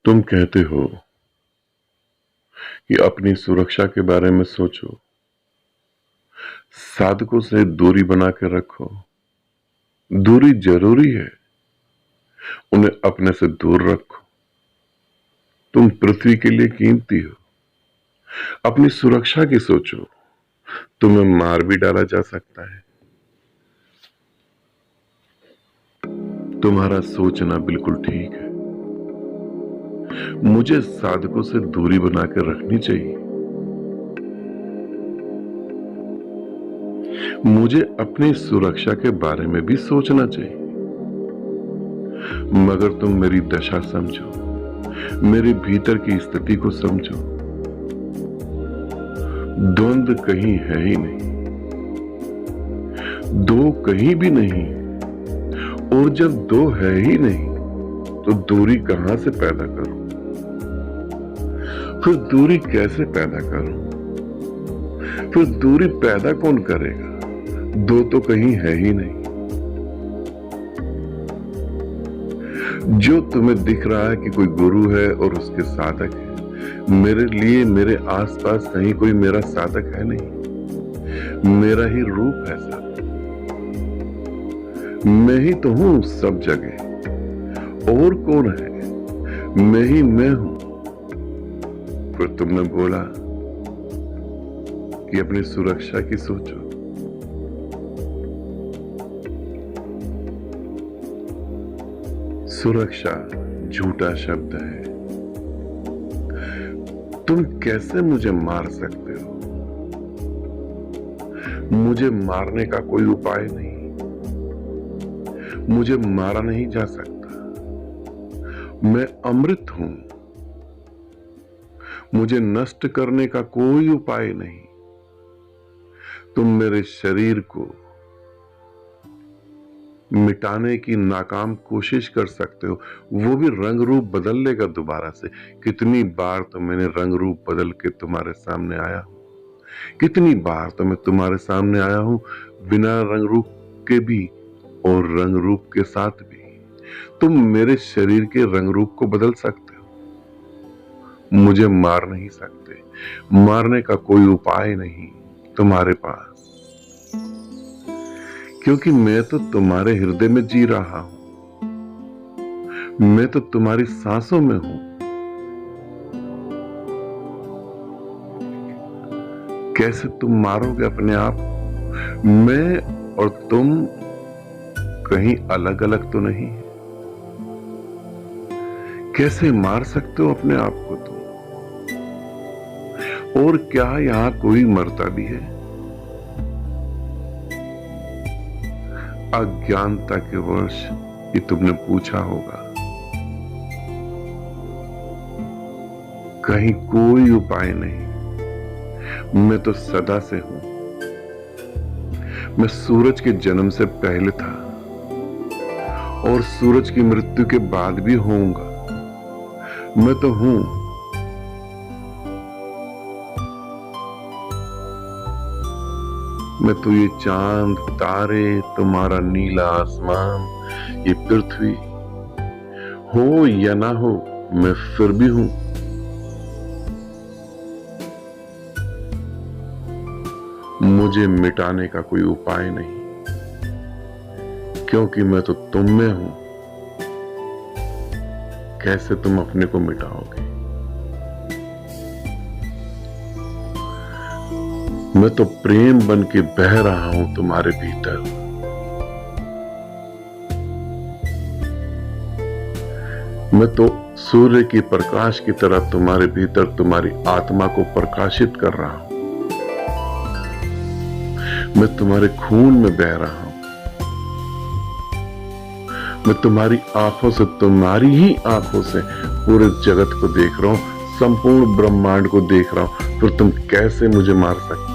तुम कहते हो कि अपनी सुरक्षा के बारे में सोचो, साधकों से दूरी बना के रखो। दूरी जरूरी है, उन्हें अपने से दूर रखो। तुम पृथ्वी के लिए कीमती हो। अपनी सुरक्षा की सोचो, तुम्हें मार भी डाला जा सकता है। तुम्हारा सोचना बिल्कुल ठीक है। मुझे साधकों से दूरी बना के रखनी चाहिए। मुझे अपनी सुरक्षा के बारे में भी सोचना चाहिए। मगर तुम मेरी दशा समझो, मेरे भीतर की स्थिति को समझो। द्वंद्व कहीं है ही नहीं, दो कहीं भी नहीं, और जब दो है ही नहीं तो दूरी कहां से पैदा करूं? फिर दूरी कैसे पैदा करूं? फिर दूरी पैदा कौन करेगा? दो तो कहीं है ही नहीं। जो तुम्हें दिख रहा है कि कोई गुरु है और उसके साधक है, मेरे लिए मेरे आसपास कहीं कोई मेरा साधक है नहीं। मेरा ही रूप है साधक। मैं ही तो हूं सब जगह, और कौन है? मैं ही मैं हूं। फिर तुमने बोला कि अपनी सुरक्षा की सोचो। सुरक्षा झूठा शब्द है। तुम कैसे मुझे मार सकते हो? मुझे मारने का कोई उपाय नहीं। मुझे मारा नहीं जा सकता। मैं अमृत हूं। मुझे नष्ट करने का कोई उपाय नहीं। तुम मेरे शरीर को मिटाने की नाकाम कोशिश कर सकते हो, वो भी रंग रूप बदल लेगा दोबारा से। कितनी बार तो मैंने रंग रूप बदल के तुम्हारे सामने आया हूं, कितनी बार तो मैं तुम्हारे सामने आया हूं बिना रंग रूप के भी और रंग रूप के साथ भी। तुम मेरे शरीर के रंग रूप को बदल सकते हो, मुझे मार नहीं सकते। मारने का कोई उपाय नहीं तुम्हारे पास, क्योंकि मैं तो तुम्हारे हृदय में जी रहा हूं। मैं तो तुम्हारी सांसों में हूं। कैसे तुम मारोगे अपने आप? मैं और तुम कहीं अलग अलग तो नहीं? कैसे मार सकते हो अपने आप को तुम? और क्या यहां कोई मरता भी है? अज्ञानता के वर्ष ये तुमने पूछा होगा। कहीं कोई उपाय नहीं। मैं तो सदा से हूं। मैं सूरज के जन्म से पहले था और सूरज की मृत्यु के बाद भी होऊंगा। मैं तो हूं। मैं तो ये चांद, तारे, तुम्हारा नीला आसमान, ये पृथ्वी, हो या ना हो, मैं फिर भी हूं। मुझे मिटाने का कोई उपाय नहीं, क्योंकि मैं तो तुम में हूं। कैसे तुम अपने को मिटाओगे? मैं तो प्रेम बन के बह रहा हूं तुम्हारे भीतर। मैं तो सूर्य की प्रकाश की तरह तुम्हारे भीतर तुम्हारी आत्मा को प्रकाशित कर रहा हूं। मैं तुम्हारे खून में बह रहा हूं। मैं तुम्हारी आंखों से, तुम्हारी ही आंखों से पूरे जगत को देख रहा हूं, संपूर्ण ब्रह्मांड को देख रहा हूं। फिर तुम कैसे मुझे मार सकते?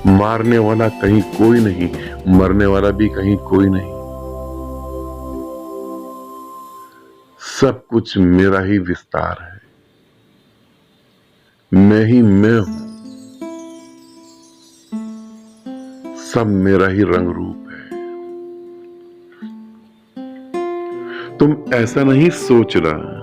मारने वाला कहीं कोई नहीं, मरने वाला भी कहीं कोई नहीं। सब कुछ मेरा ही विस्तार है। मैं ही मैं हूं। सब मेरा ही रंग रूप है। तुम ऐसा नहीं सोच रहा